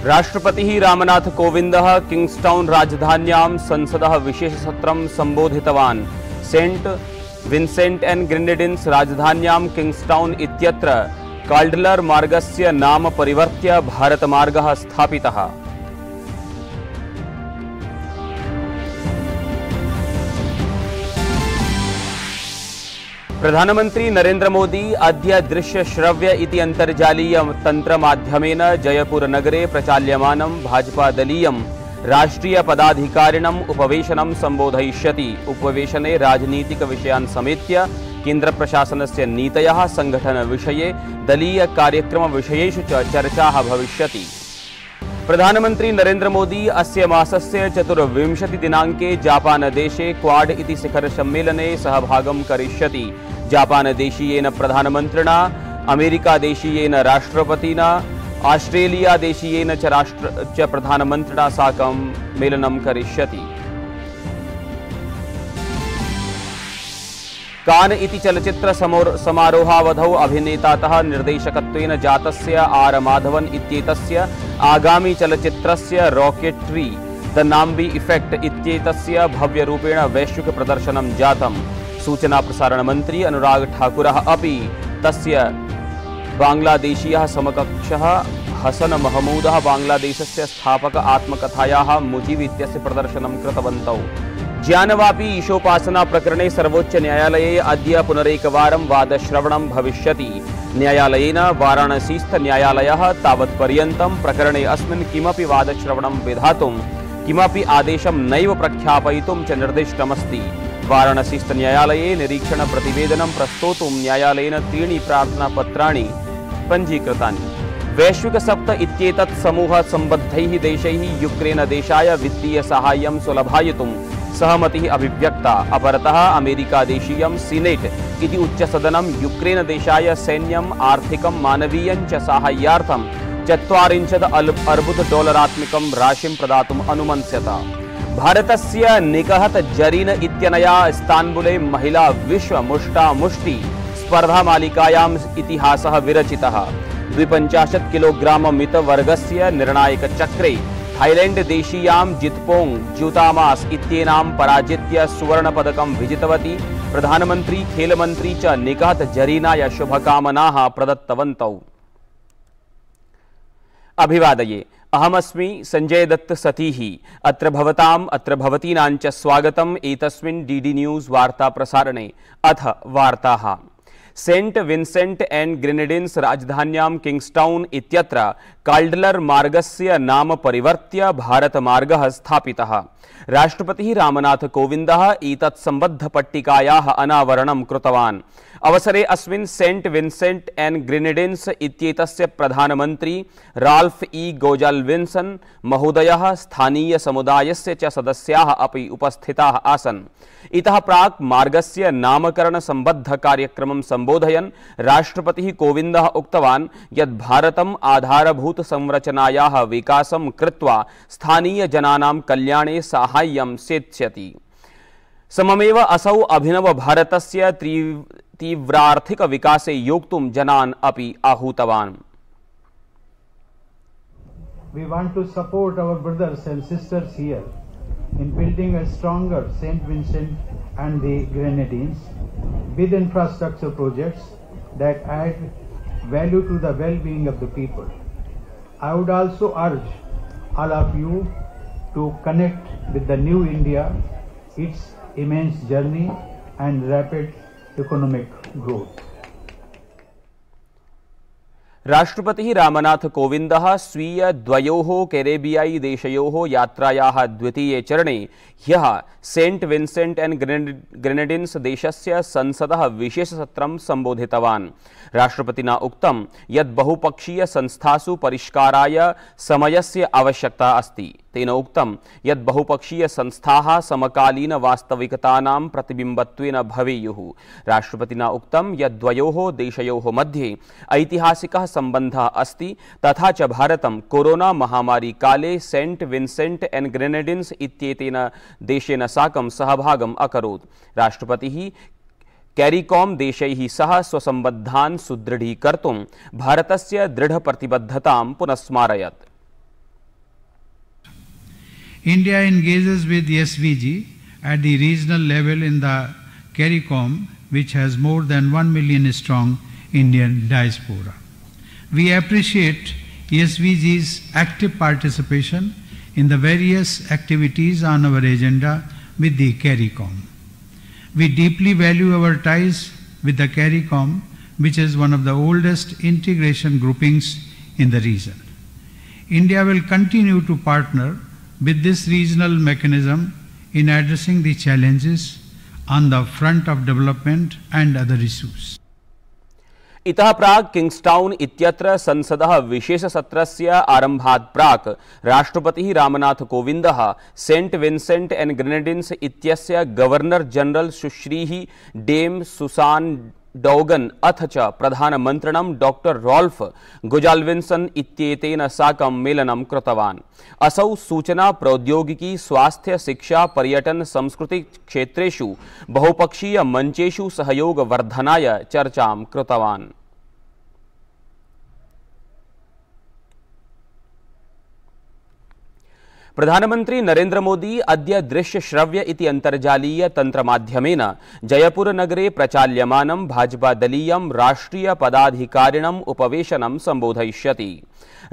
राष्ट्रपतिः रामनाथ कोविंदः किंग्स्टौन् राजधान्यां संसदः विशेषसत्रं सम्बोधितवान्। Saint Vincent and ग्रेनेडिन्स् राजधान्यां किंग्स्टौन् इत्यत्र काल्डलर मार्गस्य नाम परिवर्त्य भारतमार्गः स्थापितः। प्रधानमंत्री नरेंद्र मोदी अद्य दृश्य श्रव्य इति अंतर्जालीय तंत्रमाध्यमेन जयपुर नगरे प्रचाल्यमानं भाजपादलीयं राष्ट्रीय पदाधिकारिणम् उपवेशनं संबोधयिष्यति। उपवेशने राजनीतिक विषयान् समेत्य केंद्र प्रशासनस्य नीतयः, संगठन विषये, दलीय कार्यक्रम विषयेषु च चर्चाः भविष्यति। प्रधानमंत्री नरेंद्र मोदी अस्य मासस्य 24 दिनांके जापान देशे क्वाड इति शिखर सम्मेलने सहभागं करिष्यति। जापान देशीयेन प्रधानमन्त्रिणा, अमेरिका देशीयेन राष्ट्रपतिना, ऑस्ट्रेलिया देशीयेन च प्रधानमन्त्रिणा साकं मेलनं करिष्यति। कान इति चलचित्र समारोहावधौ अभिनेतातः निर्देशकत्वेन जातस्य आर माधवन इत्येतस्य आगामी चलचित्रस्य रॉकेट्री द नाम्बी इफेक्ट इत्येतस्य भव्यरूपेण वैश्विक प्रदर्शनं जातम्। सूचना प्रसारण मंत्री अनुराग ठाकुरः अपि तस्य बांग्लादेशीयः समकक्षः हसन महमूदः बांग्लादेशस्य स्थापक आत्मकथायाः मुजीब इत्यस्य प्रदर्शनं कृतवन्तौ। ज्ञानवापी ईशोपासना प्रकरणे सर्वोच्च न्यायालये अद्य पुनरेकवारं वादश्रवणं भविष्यति। न्यायालयेन वाराणसीस्थ न्यायालयः तावत्पर्यन्तं प्रकरणे अस्मिन् किमपि वादश्रवणं विधातुं किमपि आदेशं नैव प्रख्यापयितुं च निर्दिष्टमस्ति। वाराणसीस्थ न्यायालये निरीक्षण प्रतिवेदनं प्रस्तोतुं न्यायालयेन 3 प्रार्थनापत्राणि पञ्जीकृतानि। वैश्विक सप्त इत्येतत् समूह सम्बद्धैः देशैः यूक्रेन देशाय वित्तीय साहाय्यं सुलभायितुं सहमतिः अभिव्यक्ता। अपरतः अमेरिका देशीयं सीनेट इति उच्चसदनं यूक्रेन देशाय सैन्यं, आर्थिकं, मानवीयं च साहाय्यार्थं $40 राशिं प्रदातुम् अनुमन्स्यत। भारतस्य निकहत जरीन इत्यनया इस्तान्बुले महिला विश्व मुष्टामुष्टि स्पर्धा मालिकायाम् इतिहासः विरचितः। 52 किलोग्राम मित वर्गस्य निर्णायक चक्रे थाईलैंड देशीयां जितपोंग ज्यूतामास इत्येनां पराजित्य सुवर्ण पदकं विजितवती। प्रधानमंत्री, खेलमंत्री च निकहत जरीनाय शुभकामनाः प्रदत्तवन्तौ। अभिवादये, अहमस्मि संजय दत्त सतीः। अत्र भवताम् अत्र भवतीनां च स्वागतम् एतस्मिन् डीडी न्यूज़ वार्ता प्रसारणे। अथ वार्ताः। सेंट विन्सेंट एंड ग्रेनेडिन्स् राजधान्यां किंग्स्टौन् इत्यत्र काल्डलर मार्गस्य नाम परिवर्त्य भारतमार्गः स्थापितः। राष्ट्रपतिः रामनाथ कोविंदः एतत् सम्बद्धपट्टिकायाः अनावरणं कृतवान्। अवसरे अस्मिन् सेंट विन्सेंट एंड ग्रेनेडिन्स् इत्येतस्य प्रधानमंत्री राल्फ ई गोजाल्विन्सन महोदयः, स्थानीय समुदायस्य च सदस्याः अपि उपस्थिताः आसन्। इतः प्राक् मार्गस्य नामकरण सम्बद्ध कार्यक्रमं सम्बोधयन् राष्ट्रपतिः कोविंदः उक्तवान् यत् भारतम् आधारभूत संरचनायाः विकासं कृत्वा स्थानीय जनानां कल्याणे साहाय्यं सेत्स्यति। सममेव असौ अभिनव भारतस्य तीव्रार्थिक विकासे योक्तुं जनान् अपि आहूतवान्। We want to support our brothers and sisters here in building a stronger St. Vincent and the Grenadines with infrastructure projects that add value to the well-being of the people. I would also urge all of you to connect with the new India, its immense journey and rapid economic growth. राष्ट्रपतिः रामनाथ कोविंदः स्वीय द्वयोः कैरेबियाई देशयोः यात्रायाः द्वितीये चरणे ह्यः Saint Vincent and ग्रेनेडिन्स् देशस्य संसदः विशेषसत्रं सम्बोधितवान्। राष्ट्रपतिना उक्तं यत् बहुपक्षीय संस्थासु परिष्काराय समयस्य आवश्यकता अस्ति। तेन उक्तं यत् बहुपक्षीय संस्थाः समकालीन वास्तविकतानां प्रतिबिम्बत्वेन भवेयुः। राष्ट्रपतिना उक्तं यत् द्वयोः देशयोः मध्ये ऐतिहासिकः सम्बन्धः अस्ति, तथा च भारतं कोरोना महामारी काले सेंट विन्सेंट एंड ग्रेनेडिन्स् इत्येतेन देशेन साकं सहभागम् अकरोत्। राष्ट्रपतिः कैरिकॉम देशैः सह स्वसंबद्धान् सुदृढीकर्तुं भारतस्य दृढप्रतिबद्धतां पुनस्मारयत्। India engages with SVG at the regional level in the CARICOM, which has more than 1 million strong Indian diaspora. We appreciate SVG's active participation in the various activities on our agenda with the CARICOM. We deeply value our ties with the CARICOM, which is one of the oldest integration groupings in the region. India will continue to partner with this regional mechanism in addressing the challenges on the front of development and other issues. इतः प्राक् किंग्स्टाउन इत्यत्र संसदः विशेषसत्रस्य आरम्भात् प्राक् राष्ट्रपतिः रामनाथ कोविन्दः Saint Vincent and Grenadines इत्यस्य governor general सुश्रीः Dame Susan Dougan अथ च प्रधानमन्त्रिणं डॉक्टर रॉल्फ गुजाल्विन्सन इत्येतेन साकं मेलनं कृतवान्। असौ सूचना प्रौद्योगिकी स्वास्थ्य शिक्षा पर्यटन संस्कृति क्षेत्रेषु बहुपक्षीय मंचेषु सहयोग वर्धनाय चर्चां कृतवान्। प्रधानमंत्री नरेंद्र मोदी अद्य दृश्य श्रव्य इति अंतर्जालीय तंत्रमाध्यमेन जयपुर नगरे प्रचाल्यमानं भाजपा दलीयं राष्ट्रीय पदाधिकारिणम् उपवेशनं संबोधयिष्यति।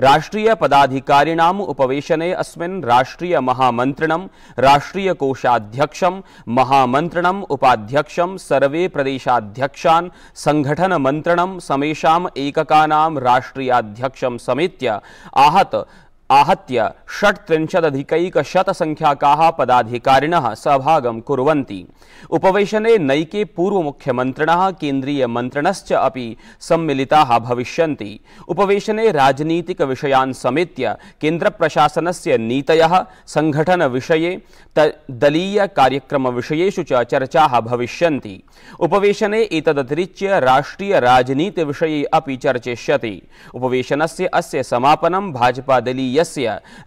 राष्ट्रीय पदाधिकारिणाम् उपवेशने अस्मिन् राष्ट्रीय महामन्त्रिणं, राष्ट्रीय कोषाध्यक्षं, महामन्त्रिणं, उपाध्यक्षं, सर्वे प्रदेशाध्यक्षान्, संगठन मन्त्रिणं, समेषाम् एककानां राष्ट्रीयाध्यक्षं समेत्य आहत्य 37,100 संख्याकाः पदाधिकारिणः सहभागं कुर्वन्ति। उपवेशने नैके पूर्व मुख्यमन्त्रिणः, केन्द्रीय मन्त्रिणश्च अपि सम्मिलिताः भविष्यन्ति। उपवेशने राजनीतिक विषयान् समेत्य केन्द्र प्रशासनस्य नीतयः, संगठन विषये, दलीय कार्यक्रम विषयेषु च चर्चाः भविष्यन्ति। उपवेशने एतदतिरिच्य राष्ट्रीय राजनीति विषये अपि चर्चिष्यते। उपवेशनस्य अस्य समापनं भाजपा दलीयस्य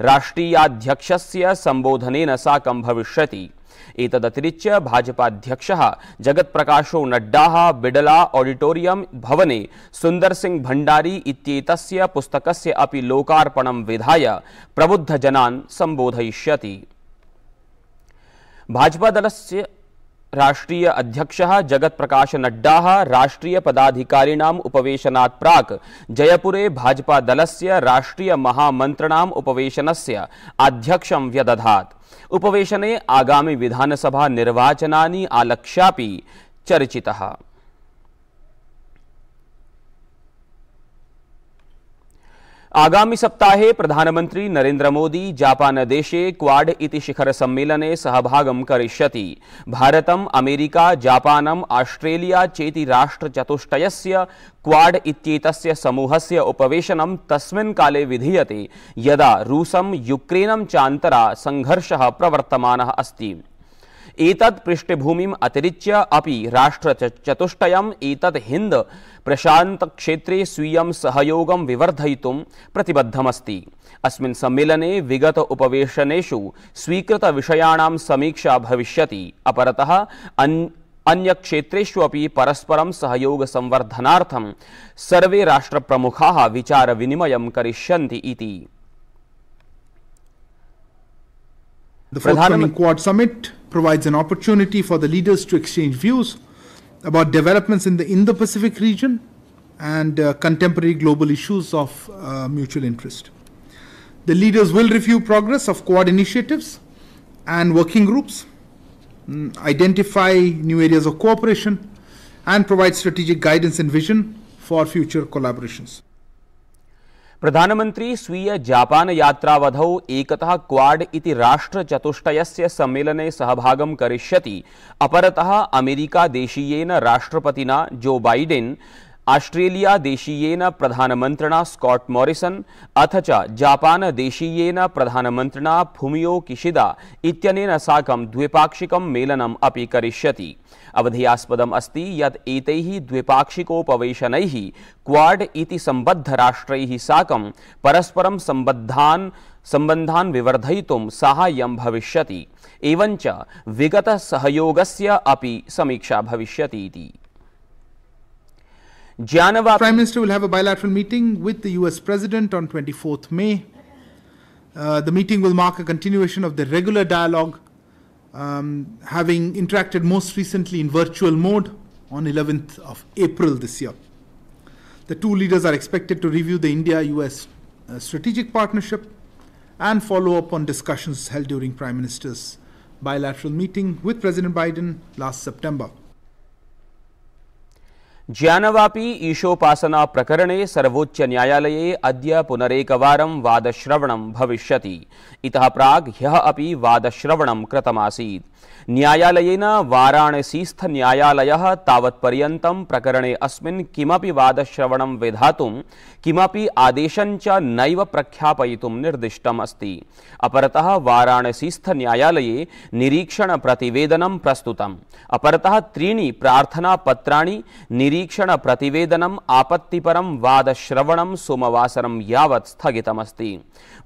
राष्ट्रीयाध्यक्षस्य संबोधनेन साकं भविष्यति। एतदतिरिच्य भाजपाध्यक्षः जगत्प्रकाशो नड्डा बिडला ऑडिटोरियम भवने सुंदर सिंह भंडारी इत्येतस्य पुस्तकस्य अपि लोकार्पणं विधाय प्रबुद्धजनान् संबोधयिष्यति। भाजपा दलस्य राष्ट्रीय अध्यक्षः जगत प्रकाश नड्डा राष्ट्रीय पदाधिकारिणाम् उपवेशनात् प्राक् जयपुरे भाजपा दलस्य राष्ट्रीय महामन्त्रिणाम् उपवेशनस्य आध्यक्षं व्यदधात्। उपवेशने आगामि विधानसभा निर्वाचनानि आलक्ष्यापि चर्चितः। आगामि सप्ताहे प्रधानमंत्री नरेंद्र मोदी जापान देशे क्वाड इति शिखर सम्मेलने सहभागं करिष्यति। भारतम्, अमेरिका, जापानम्, ऑस्ट्रेलिया चेति राष्ट्रचतुष्टयस्य क्वाड इत्येतस्य समूहस्य उपवेशनं तस्मिन् काले विधीयते यदा रूसं यूक्रेनं चान्तरा संघर्षः प्रवर्तमानः अस्ति। एतत् पृष्ठभूमिम् अतिरिच्य अपि राष्ट्रचतुष्टयम् एतत् हिंद प्रशांत क्षेत्रे स्वीयं सहयोगं विवर्धयितुं प्रतिबद्धमस्ति। अस्मिन् सम्मेलने विगत उपवेशनेषु स्वीकृत विषयाणां समीक्षा भविष्यति। अपरतः अन्य क्षेत्रेषु अपि परस्परं सहयोग संवर्धनार्थं सर्वे राष्ट्रप्रमुखाः विचार विनिमयं करिष्यन्ति इति। The forthcoming Quad Summit provides an opportunity for the leaders to exchange views about developments in the Indo-Pacific region and contemporary global issues of mutual interest. The leaders will review progress of Quad initiatives and working groups, identify new areas of cooperation, and provide strategic guidance and vision for future collaborations. प्रधानमंत्री स्वीय Japan यात्रावधौ एकतः quad इति राष्ट्रचतुष्टयस्य सम्मेलने सहभागं करिष्यति। अपरतः America देशीयेन राष्ट्रपतिना Joe Biden, Australia देशीयेन प्रधानमन्त्रिणा Scott Morrison अथ च Japan देशीयेन प्रधानमन्त्रिणा फुमियो किशिदा इत्यनेन साकं द्विपाक्षिकं मेलनम् अपि करिष्यति। अवधेयास्पदम् अस्ति यत् एतैः द्विपाक्षिकोपवेशनैः क्वाड इति सम्बद्ध राष्ट्रैः साकं परस्परं सम्बन्धान् विवर्धयितुं साहाय्यं भविष्यति। एवञ्च विगत सहयोगस्य अपि समीक्षा भविष्यति इति। Prime Minister will have a bilateral meeting with the US President on 24th May. The meeting will mark a continuation of the regular dialogue, having interacted most recently in virtual mode on 11th of April this year. The two leaders are expected to review the India-US strategic partnership and follow up on discussions held during Prime Minister's bilateral meeting with President Biden last September. Gyanvapi ईशोपासना प्रकरणे सर्वोच्च न्यायालये अद्य पुनरेकवारं वादश्रवणं भविष्यति। इतः प्राग् ह्यः अपि वादश्रवणं कृतमासीत्। न्यायालयेन वाराणसीस्थ न्यायालयः तावत्पर्यन्तं प्रकरणे अस्मिन् किमपि वादश्रवणं विधातुं किमपि आदेशं च नैव प्रख्यापयितुं निर्दिष्टम् अस्ति। अपरतः वाराणसीस्थ न्यायालये निरीक्षण प्रतिवेदनं प्रस्तुतम्। अपरतः 3 प्रार्थनापत्राणि निरीक्षण प्रतिवेदनम् आपत्तिपरं वादश्रवणं सोमवासरं यावत् स्थगितमस्ति।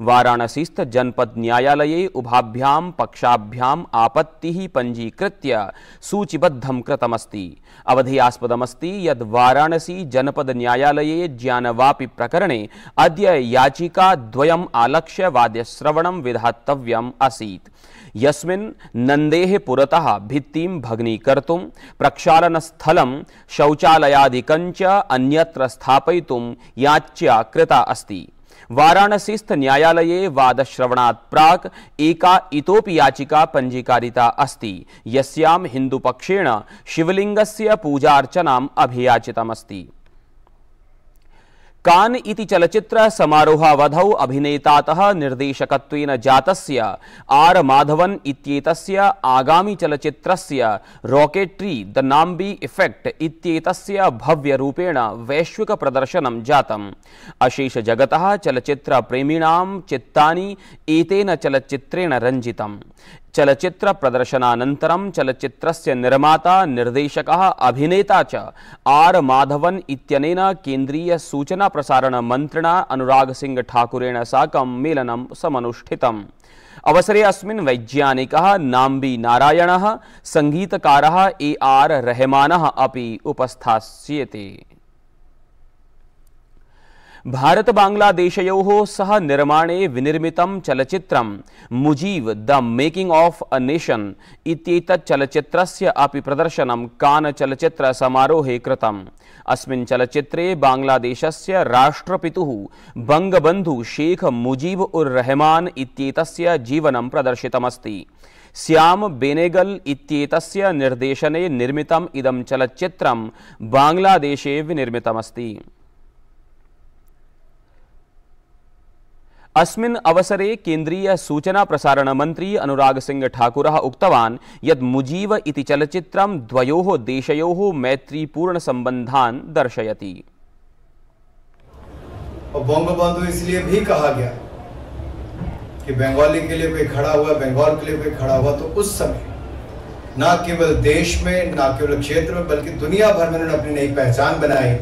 वाराणसीस्थ जनपद न्यायालये उभाभ्यां पक्षाभ्यां आपत्तिः पंजीकृत्य सूचीबद्धं कृतमस्ति। अवधेयास्पदमस्ति यत् वाराणसी जनपद न्यायालये ज्ञानवापी प्रकरणे अद्य याचिका द्वयम् आलक्ष्य वादश्रवणं विधातव्यम् आसीत्, यस्मिन् नन्देः पुरतः भित्तिं भग्नीकर्तुं, प्रक्षालनस्थलं, शौचालयादिकं च अन्यत्र स्थापयितुं याच्या कृता अस्ति। वाराणसीस्थ न्यायालये वादश्रवणात् प्राक् एका इतोपि याचिका पञ्जीकारिता अस्ति, यस्यां हिन्दुपक्षेण शिवलिङ्गस्य पूजार्चनाम् अभियाचितमस्ति। कान इति चलचित्र समारोहावधौ अभिनेतातः निर्देशकत्वेन जातस्य आर माधवन इत्येतस्य आगामी चलचित्रस्य रॉकेट्री द नाम्बी इफेक्ट इत्येतस्य भव्यरूपेण वैश्विक प्रदर्शनं जातम्। अशेष जगतः चलचित्र प्रेमिणां चित्तानि एतेन चलचित्रेण रञ्जितम्। चलचित्र प्रदर्शनानन्तरं चलचित्रस्य निर्माता, निर्देशकः, अभिनेता च आर माधवन इत्यनेन केन्द्रीय सूचना प्रसारण मन्त्रिणा अनुराग सिंह ठाकुरेण साकं मेलनं समनुष्ठितम्। अवसरे अस्मिन् वैज्ञानिकः नाम्बी नारायणः, संगीतकारः AR रहमानः अपि उपस्थास्येते। भारत बांग्लादेशयोः सह निर्माणे विनिर्मितं चलचित्रं Mujib the making of a nation इत्येतत् चलचित्रस्य अपि प्रदर्शनं कान चलचित्र समारोहे कृतम्। अस्मिन् चलचित्रे बांग्लादेशस्य राष्ट्रपितुः बंगबन्धु शेख मुजीब उर रहमान इत्येतस्य जीवनं प्रदर्शितमस्ति। श्याम बेनेगल इत्येतस्य निर्देशने निर्मितम् इदं चलचित्रं बांग्लादेशे विनिर्मितमस्ति। अस्मिन् अवसरे केन्द्रीय सूचना प्रसारण मंत्री अनुराग सिंह ठाकुरः उक्तवान् यत् मुजीव इति चलचित्रं द्वयोः देशयोः मैत्रीपूर्ण संबंधान् दर्शयति। और बंगबंधु इसलिए भी कहा गया कि बंगाली के लिए कोई खड़ा हुआ, बंगाल के लिए कोई खड़ा हुआ, तो उस समय न केवल देश में, न केवल क्षेत्र में, बल्कि दुनिया भर में उन्होंने अपनी नई पहचान बनाई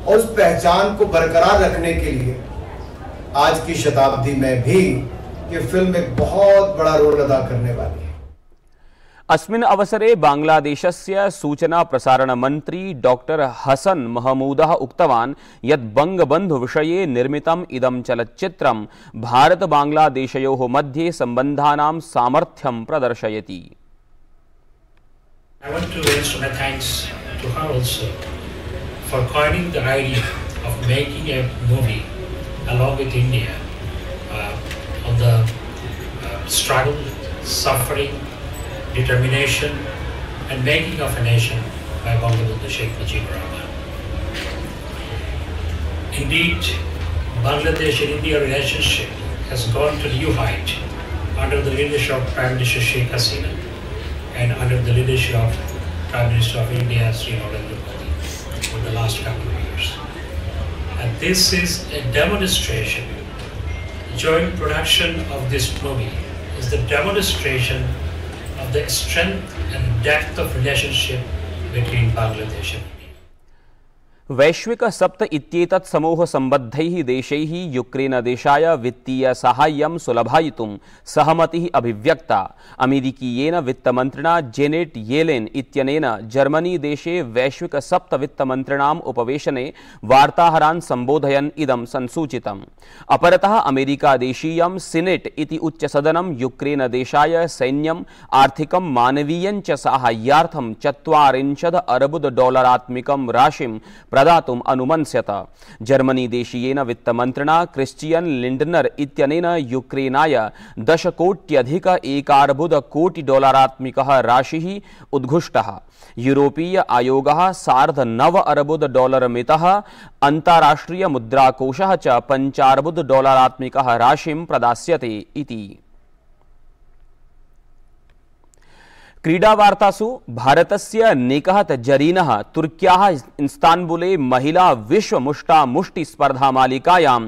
और उस पहचान को बरकरार रखने के लिए आज की शताब्दी में भी ये फिल्म एक बहुत बड़ा रोल अदा करने वाली है। अस्मिन् अवसरे बांग्लादेशस्य सूचना प्रसारण मंत्री डॉक्टर हसन महमूदः उक्तवान् यत् बंगबन्धु विषये निर्मितम् इदं चलच्चित्रं भारत बांग्लादेशयोः मध्ये सम्बन्धानां सामर्थ्यं प्रदर्शयति। I want to raise my thanks to her also for coining the idea of making a movie along with India on the struggle, suffering, determination and making of a nation by Bangabandhu Sheikh Mujibur Rahman. Indeed, Bangladesh and India relationship has gone to new height under the leadership of Prime Minister Sheikh Hasina and under the leadership of Prime Minister of India, Sri Narendra Modi, for the last couple of years. And this is a demonstration. Joint production of this movie is the demonstration of the strength and depth of relationship between Bangladesh and India. वैश्विक सप्त इत्येतत् समूह सम्बद्धैः देशैः Ukraine देशाय वित्तीय साहाय्यं सुलभायितुं सहमतिः अभिव्यक्ता। अमेरिकीयेन वित्तमन्त्रिणा Janet Yellen इत्यनेन Germany देशे वैश्विक सप्त वित्तमन्त्रिणाम् उपवेशने वार्ताहरान् सम्बोधयन् इदं संसूचितम्। अपरतः अमेरिकादेशीयं सिनेट इति उच्चसदनं यूक्रेन देशाय सैन्यम्, आर्थिकं, मानवीयं च साहाय्यार्थं $40 अरब राशिं प्रदातुम् अनुमन्स्यत। जर्मनी देशीयेन वित्तमन्त्रिणा क्रिस्टियन लिंडनर इत्यनेन यूक्रेनाय $10 कोटि राशिः उद्घुष्टः। यूरोपीय आयोगः $9 अरब मितः, अन्ताराष्ट्रिय मुद्राकोषः च $5 अरब राशिं प्रदास्यते इति। क्रीडावार्तासु भारतस्य निकहत जरीनः तुर्क्याः इस्तान्बुले महिला विश्व मुष्टामुष्टि स्पर्धामालिकायां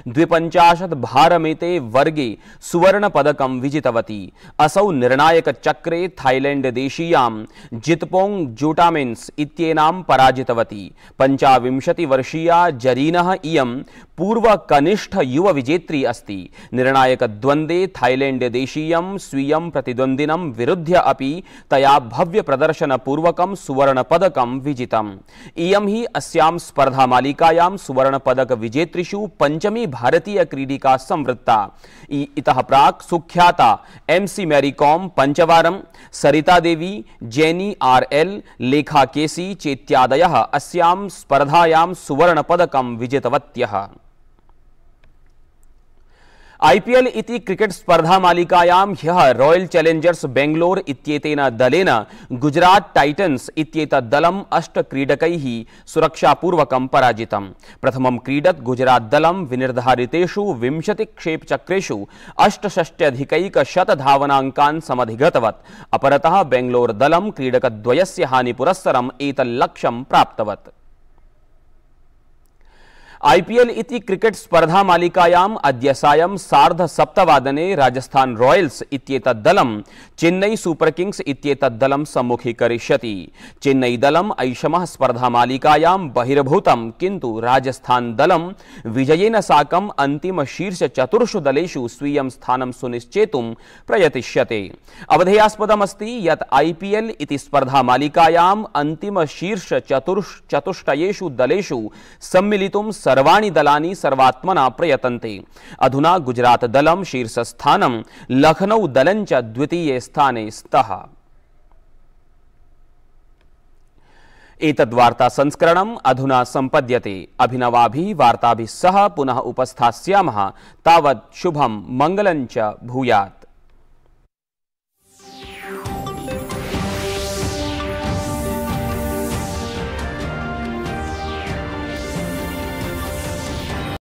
52 भारमिते वर्गे सुवर्णपदकं विजितवती। असौ निर्णायकचक्रे थाईलैंड देशीयां जितपोंग जोटामिन्स इत्येनां पराजितवती। 25 वर्षीया जरीनः इयं पूर्वकनिष्ठ युव विजेत्री अस्ति। निर्णायकद्वन्द्वे थाईलैंड देशीयं स्वीयं प्रतिद्वन्द्विनं विरुध्य अपि तया भव्य प्रदर्शन पूर्वकं सुवर्णपदकं विजितम्। इयं हि अस्यां स्पर्धामालिकायां सुवर्णपदक विजेतृषु पंचमी भारतीय क्रीडिका संवृत्ता। इतः प्राक् सुख्याता MC मैरी कॉम 5 वारं, सरिता देवी, जेनी RL, लेखा केसी चेत्यादयः अस्यां स्पर्धायां सुवर्णपदकं विजितवत्यः। IPL इति क्रिकेट स्पर्धामालिकायां ह्यः रॉयल चैलेंजर्स बेंगलोर इत्येतेन दलेन गुजरात टाइटन्स इत्येतत् दलम् 8 क्रीडकैः सुरक्षापूर्वकं पराजितम्। प्रथमं क्रीडत् गुजरात दलं विनिर्धारितेषु 20 क्षेपचक्रेषु 68 धावनाङ्कान् समधिगतवत्। अपरतः बेंगलोर दलं क्रीडकद्वयस्य हानिपुरस्सरम् एतल्लक्ष्यं प्राप्तवत्। IPL इति क्रिकेट स्पर्धामालिकायाम् अद्य सायं 7:30 राजस्थान रॉयल्स इत्येतत् दलं चेन्नई सुपर किंग्स इत्येतत् दलं सम्मुखीकरिष्यति। चेन्नई दलम् ऐषमः स्पर्धामालिकायां बहिर्भूतं, किन्तु राजस्थान दलं विजयेन साकम् अन्तिम शीर्ष 4 दलेषु स्वीयं स्थानं सुनिश्चेतुं प्रयतिष्यते। अवधेयास्पदमस्ति यत् IPL इति स्पर्धामालिकायाम् अन्तिम शीर्ष 4 दलेषु सम्मिलितुं सर्वाणि दलानि सर्वात्मना प्रयतन्ते। अधुना गुजरात दलं शीर्षस्थानं, लखनऊ दलं च द्वितीये स्थाने स्तः। एतद्वार्ता संस्करणम् अधुना सम्पद्यते। अभिनवाभिः वार्ताभिः सह पुनः उपस्थास्यामः। तावत् शुभं मङ्गलं च भूयात्।